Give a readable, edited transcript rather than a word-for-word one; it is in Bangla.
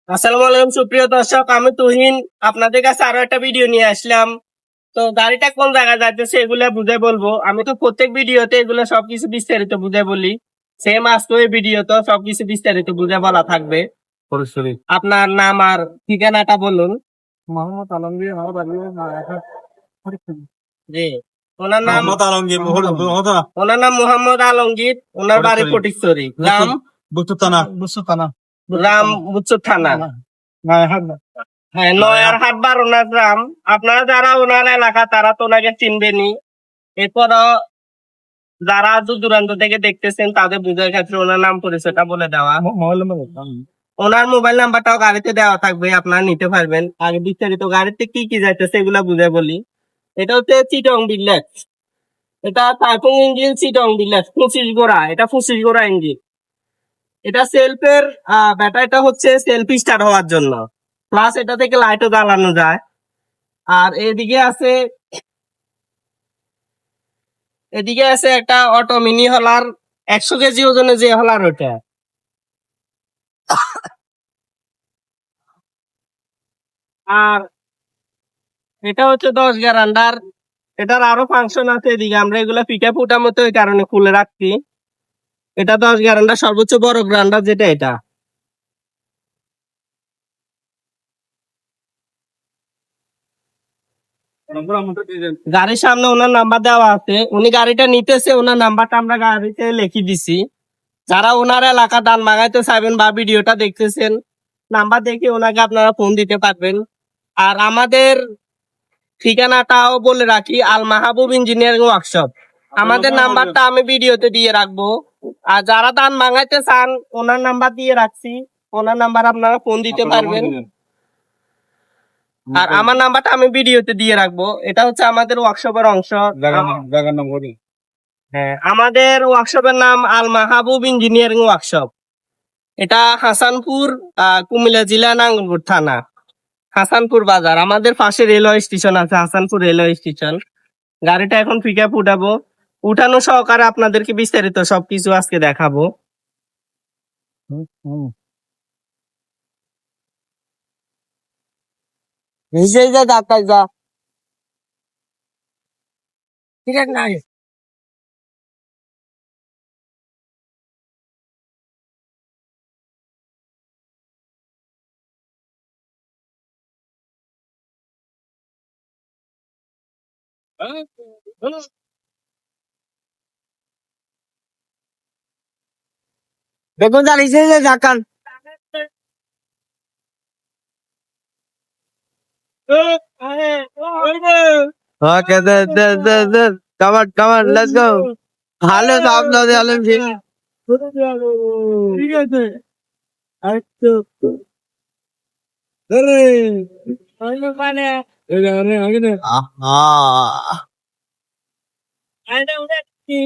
আসসালামু আলাইকুম সুপ্রিয় দর্শক, আমি তুহিন আপনাদের কাছে আরো একটা ভিডিও নিয়ে আসলাম। তো গাড়িটা কোন জায়গায় যাইতেছে এগুলা বুঝে বলবো। আমি তো প্রত্যেক ভিডিওতে এগুলো সবকিছু বিস্তারিত বুঝে বলি, সেম আজকে এই ভিডিও তো সবকিছু বিস্তারিত বুঝে বলা থাকবে। আপনার নাম আর ঠিকানাটা বলুন। মোহাম্মদ আলমগীর আমার বাড়ি জি, ওনার নাম মোহাম্মদ আলমগীর ওনার নাম মোহাম্মদ আলমগীর, ওনার বাড়ি ফটিকছড়ি, গ্রাম রাম বুচ্চর থানা, হ্যাঁ নয়ারহাট বারোনা গ্রাম। আপনারা যারা ওনার এলাকা তারা তো ওনাকে চিনবেনই। এরপরও যারা দূর দূরান্ত থেকে দেখতেছেন তাদের বুঝার ক্ষেত্রে ওনার নাম পরিচয়টা বলে দেওয়া। ওনার মোবাইল নাম্বারটাও গাড়িতে দেওয়া থাকবে, আপনারা নিতে পারবেন। আগে বিস্তারিত গাড়িতে কি কি যাইতেছে এগুলা বুঝে বলি। এটা হচ্ছে চিটং ডিলাক্স, এটা টাইপিং ইঞ্জিন চিটং ডিলাক্স 25 গোড়া, এটা 25 গোড়া ইঞ্জিন। এটা সেলফের ব্যাটারিটা হচ্ছে সেলফ স্টার্ট হওয়ার জন্য, প্লাস এটা থেকে লাইটও জ্বালানো যায়। আর এদিকে আছে একটা অটো মিনি হলার, 100 কেজি ওজনে যে হলার ওটা। আর এটা হচ্ছে 10 গ্যারান্ডার। এটার আরো ফাংশন আছে এদিকে, আমরা এগুলা পিকআপ উঠার মতো এই কারণে খুলে রাখছি। এটা 10 গ্যারান্ডার, সর্বোচ্চ বড় গ্রান্ডার যেটা এটা। গাড়ির সামনে ওনার নাম্বার দেওয়া আছে, উনি গাড়িটা নিতেছে, ওনার নাম্বারটা আমরা গাড়িতে লিখে দিছি। যারা ওনার এলাকা দান মাগাইতে চাইবেন বা ভিডিওটা দেখতেছেন, নাম্বার দেখে ওনাকে আপনারা ফোন দিতে পারবেন। আর আমাদের ঠিকানাটাও বলে রাখি, আল মাহবুব ইঞ্জিনিয়ারিং ওয়ার্কশপ। আমাদের নাম্বারটা আমি ভিডিওতে দিয়ে রাখবো। আর যারা দান মাগাইতে চান ওনার নাম্বার দিয়ে রাখছি, ওনার নাম্বার আপনারা ফোন দিতে পারবেন। আর আমার নাম্বারটা আমি ভিডিওতে দিয়ে রাখবো। এটা হচ্ছে আমাদের ওয়ার্কশপের অংশ। হ্যাঁ, আমাদের ওয়ার্কশপের নাম আল মাহবুব ইঞ্জিনিয়ারিং ওয়ার্কশপ। এটা হাসানপুর, কুমিল্লা জেলা, নাঙ্গলকোট থানা, হাসানপুর বাজার। আমাদের পাশে রেলওয়ে স্টেশন আছে, হাসানপুর রেলওয়ে স্টেশন। গাড়িটা এখন পিকআপ উঠাবো, উঠানো সহকারে আপনাদেরকে বিস্তারিত সবকিছু আজকে দেখাবো। ঠিক আছে। বেগুন জানিছে যে জাকান ওকে দে কামার লেটস গো ভালো সাপ না দে আলম জি ঠিক আছে আচ্ছা আরে আরে মানে আরে আগে আহা আরে উনি